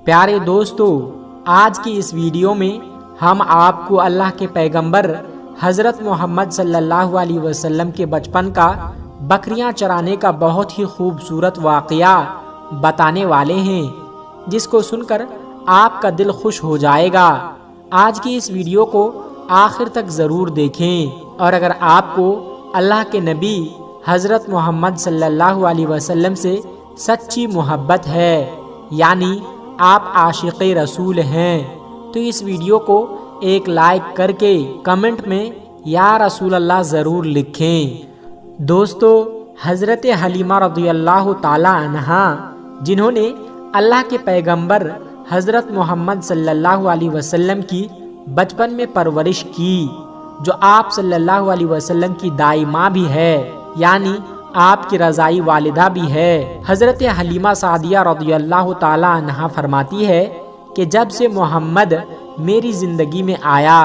پیارے دوستو، آج کی اس ویڈیو میں ہم آپ کو اللہ کے پیغمبر حضرت محمد صلی اللہ علیہ وسلم کے بچپن کا بکریاں چرانے کا بہت ہی خوبصورت واقعہ بتانے والے ہیں، جس کو سن کر آپ کا دل خوش ہو جائے گا۔ آج کی اس ویڈیو کو آخر تک ضرور دیکھیں، اور اگر آپ کو اللہ کے نبی حضرت محمد صلی اللہ علیہ وسلم سے سچی محبت ہے، یعنی آپ عاشق رسول ہیں، تو اس ویڈیو کو ایک لائک کر کے کمنٹ میں یا رسول اللہ ضرور لکھیں۔ دوستو، حضرت حلیمہ رضی اللہ تعالی عنہا، جنہوں نے اللہ کے پیغمبر حضرت محمد صلی اللہ علیہ وسلم کی بچپن میں پرورش کی، جو آپ صلی اللہ علیہ وسلم کی دائی ماں بھی ہے، یعنی آپ کی رضائی والدہ بھی ہے۔ حضرت حلیمہ سعدیہ رضی اللہ تعالی عنہا فرماتی ہے کہ جب سے محمد میری زندگی میں آیا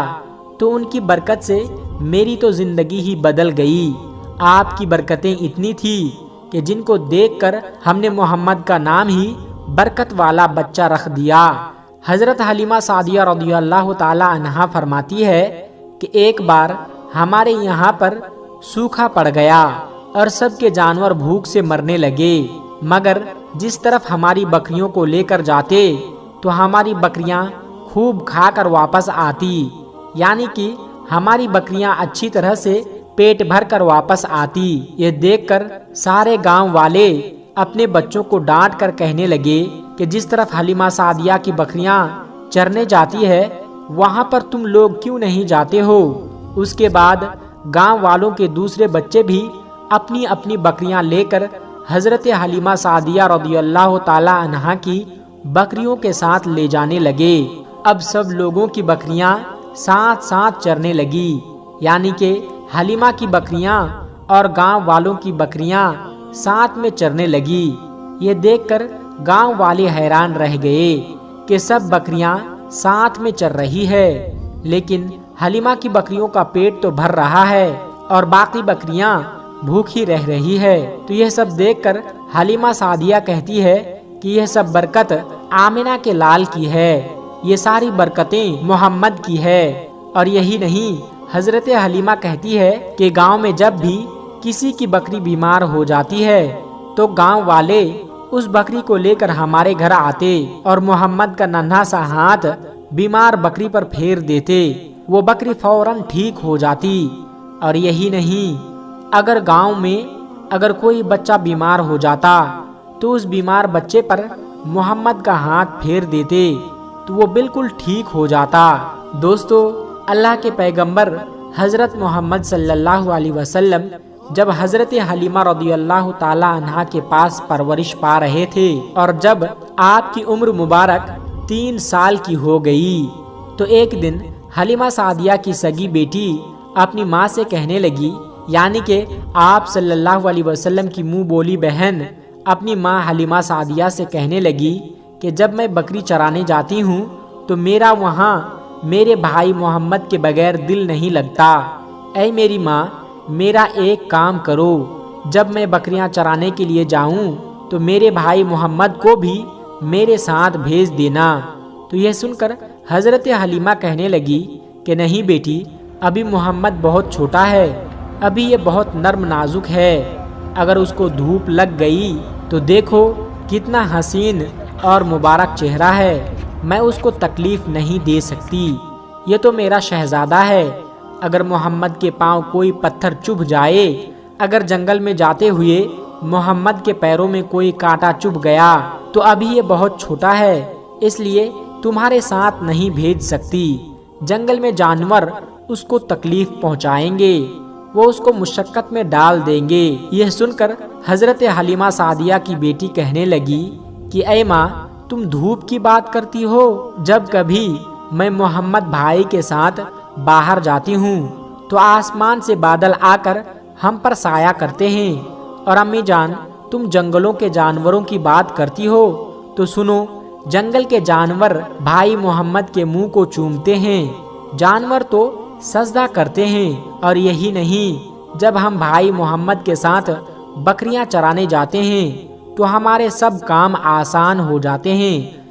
تو ان کی برکت سے میری تو زندگی ہی بدل گئی۔ آپ کی برکتیں اتنی تھی کہ جن کو دیکھ کر ہم نے محمد کا نام ہی برکت والا بچہ رکھ دیا۔ حضرت حلیمہ سعدیہ رضی اللہ تعالی عنہا فرماتی ہے کہ ایک بار ہمارے یہاں پر سوکھا پڑ گیا اور سب کے جانور بھوک سے مرنے لگے، مگر جس طرف ہماری بکریوں کو لے کر جاتے تو ہماری بکریاں خوب کھا کر واپس آتی، یعنی کہ ہماری بکریاں اچھی طرح سے پیٹ بھر کر واپس آتی۔ یہ دیکھ کر سارے گاؤں والے اپنے بچوں کو ڈانٹ کر کہنے لگے کہ جس طرف حلیمہ سعدیہ کی بکریاں چرنے جاتی ہے وہاں پر تم لوگ کیوں نہیں جاتے ہو؟ اس کے بعد گاؤں والوں کے دوسرے بچے بھی اپنی اپنی بکریاں لے کر حضرت حلیمہ سعدیہ رضی اللہ تعالی عنہا کی بکریوں کے ساتھ لے جانے لگے۔ اب سب لوگوں کی بکریاں ساتھ ساتھ چرنے لگی، یعنی کہ حلیمہ کی بکریاں اور گاؤں والوں کی بکریاں ساتھ میں چرنے لگی۔ یہ دیکھ کر گاؤں والے حیران رہ گئے کہ سب بکریاں ساتھ میں چر رہی ہے، لیکن حلیمہ کی بکریوں کا پیٹ تو بھر رہا ہے اور باقی بکریاں بھوکی رہ رہی ہے۔ تو یہ سب دیکھ کر حلیمہ سعدیہ کہتی ہے کہ یہ سب برکت آمنہ کے لال کی ہے، یہ ساری برکتیں محمد کی ہے۔ اور یہی نہیں، حضرت حلیمہ کہتی ہے کہ گاؤں میں جب بھی کسی کی بکری بیمار ہو جاتی ہے تو گاؤں والے اس بکری کو لے کر ہمارے گھر آتے اور محمد کا ننھا سا ہاتھ بیمار بکری پر پھیر دیتے، وہ بکری فوراً ٹھیک ہو جاتی۔ اور یہی نہیں، اگر گاؤں میں اگر کوئی بچہ بیمار ہو جاتا تو اس بیمار بچے پر محمد کا ہاتھ پھیر دیتے تو وہ بالکل ٹھیک ہو جاتا۔ دوستو، اللہ کے پیغمبر حضرت محمد صلی اللہ علیہ وسلم جب حضرت حلیمہ رضی اللہ تعالی عنہا کے پاس پرورش پا رہے تھے اور جب آپ کی عمر مبارک 3 سال کی ہو گئی تو ایک دن حلیمہ سعدیہ کی سگی بیٹی اپنی ماں سے کہنے لگی، یعنی کہ آپ صلی اللہ علیہ وسلم کی منہ بولی بہن اپنی ماں حلیمہ سعدیہ سے کہنے لگی کہ جب میں بکری چرانے جاتی ہوں تو میرا وہاں میرے بھائی محمد کے بغیر دل نہیں لگتا۔ اے میری ماں، میرا ایک کام کرو، جب میں بکریاں چرانے کے لیے جاؤں تو میرے بھائی محمد کو بھی میرے ساتھ بھیج دینا۔ تو یہ سن کر حضرت حلیمہ کہنے لگی کہ نہیں بیٹی، ابھی محمد بہت چھوٹا ہے، ابھی یہ بہت نرم نازک ہے، اگر اس کو دھوپ لگ گئی تو دیکھو کتنا حسین اور مبارک چہرہ ہے، میں اس کو تکلیف نہیں دے سکتی، یہ تو میرا شہزادہ ہے، اگر محمد کے پاؤں کوئی پتھر چبھ جائے، اگر جنگل میں جاتے ہوئے محمد کے پیروں میں کوئی کانٹا چبھ گیا تو ابھی یہ بہت چھوٹا ہے، اس لیے تمہارے ساتھ نہیں بھیج سکتی، جنگل میں جانور اس کو تکلیف پہنچائیں گے، وہ اس کو مشقت میں ڈال دیں گے۔ یہ سن کر حضرت حلیمہ سعدیہ کی بیٹی کہنے لگی کہ اے ماں، تم دھوپ کی بات کرتی ہو، جب کبھی میں محمد بھائی کے ساتھ باہر جاتی ہوں تو آسمان سے بادل آ کر ہم پر سایہ کرتے ہیں، اور امی جان تم جنگلوں کے جانوروں کی بات کرتی ہو تو سنو، جنگل کے جانور بھائی محمد کے منہ کو چومتے ہیں، جانور تو سجدہ کرتے ہیں۔ اور یہی نہیں، جب ہم بھائی محمد کے ساتھ بکریاں چرانے جاتے ہیں تو ہمارے سب کام آسان ہو جاتے ہیں،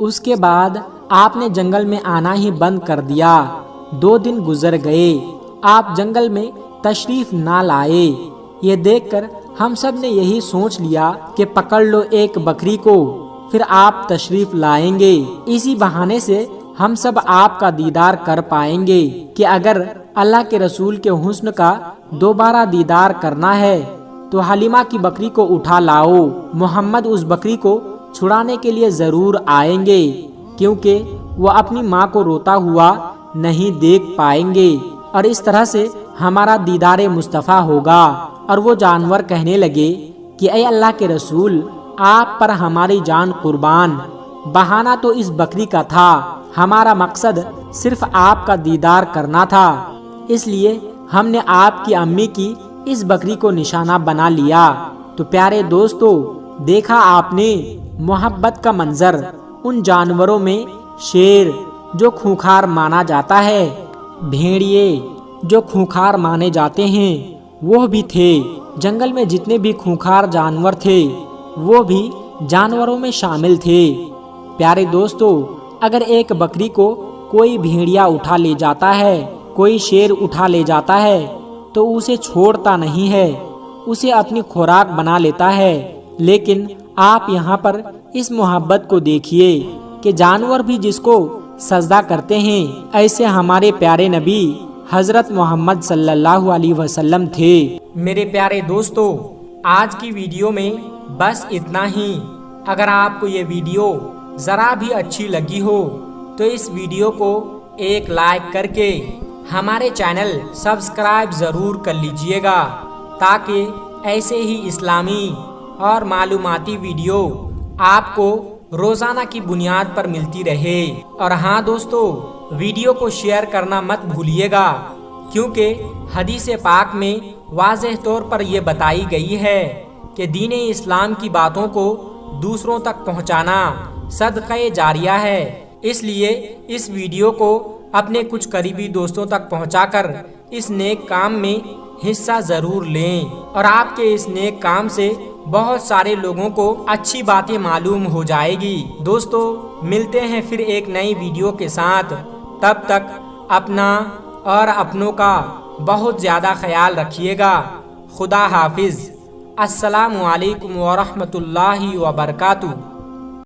اس کے بعد آپ نے جنگل میں آنا ہی بند کر دیا۔ 2 دن گزر گئے، آپ جنگل میں تشریف نہ لائے۔ یہ دیکھ کر ہم سب نے یہی سوچ لیا کہ پکڑ لو ایک بکری کو، پھر آپ تشریف لائیں گے، اسی بہانے سے ہم سب آپ کا دیدار کر پائیں گے کہ اگر اللہ کے رسول کے حسن کا دوبارہ دیدار کرنا ہے تو حلیمہ کی بکری کو اٹھا لاؤ۔ محمد اس بکری کو چھڑانے کے لیے ضرور آئیں گے، کیونکہ وہ اپنی ماں کو روتا ہوا نہیں دیکھ پائیں گے، اور اس طرح سے ہمارا دیدار مصطفیٰ ہوگا۔ اور وہ جانور کہنے لگے کہ اے اللہ کے رسول، آپ پر ہماری جان قربان، بہانہ تو اس بکری کا تھا، ہمارا مقصد صرف آپ کا دیدار کرنا تھا، اس لیے ہم نے آپ کی امی کی اس بکری کو نشانہ بنا لیا۔ تو پیارے دوستو، دیکھا آپ نے محبت کا منظر۔ ان جانوروں میں شیر جو خونخوار مانا جاتا ہے، بھیڑیے جو خونخوار مانے جاتے ہیں وہ بھی تھے، جنگل میں جتنے بھی خونخوار جانور تھے وہ بھی جانوروں میں شامل تھے۔ پیارے دوستو، اگر ایک بکری کو کوئی بھیڑیا اٹھا لے جاتا ہے، کوئی شیر اٹھا لے جاتا ہے تو اسے چھوڑتا نہیں ہے، اسے اپنی خوراک بنا لیتا ہے۔ لیکن آپ یہاں پر اس محبت کو دیکھیے کہ جانور بھی جس کو سجدہ کرتے ہیں، ایسے ہمارے پیارے نبی حضرت محمد صلی اللہ علیہ وسلم تھے۔ میرے پیارے دوستو، آج کی ویڈیو میں بس اتنا ہی۔ اگر آپ کو یہ ویڈیو ذرا بھی اچھی لگی ہو تو اس ویڈیو کو ایک لائک کر کے ہمارے چینل سبسکرائب ضرور کر لیجئے گا، تاکہ ایسے ہی اسلامی اور معلوماتی ویڈیو آپ کو روزانہ کی بنیاد پر ملتی رہے۔ اور ہاں دوستو، ویڈیو کو شیئر کرنا مت بھولیے گا، کیونکہ حدیث پاک میں واضح طور پر یہ بتائی گئی ہے کہ دین اسلام کی باتوں کو دوسروں تک پہنچانا صدقہ جاریہ ہے۔ اس لیے اس ویڈیو کو اپنے کچھ قریبی دوستوں تک پہنچا کر اس نیک کام میں حصہ ضرور لیں، اور آپ کے اس نیک کام سے بہت سارے لوگوں کو اچھی باتیں معلوم ہو جائے گی۔ دوستو، ملتے ہیں پھر ایک نئی ویڈیو کے ساتھ، تب تک اپنا اور اپنوں کا بہت زیادہ خیال رکھیے گا۔ خدا حافظ۔ السلام علیکم ورحمۃ اللہ وبرکاتہ۔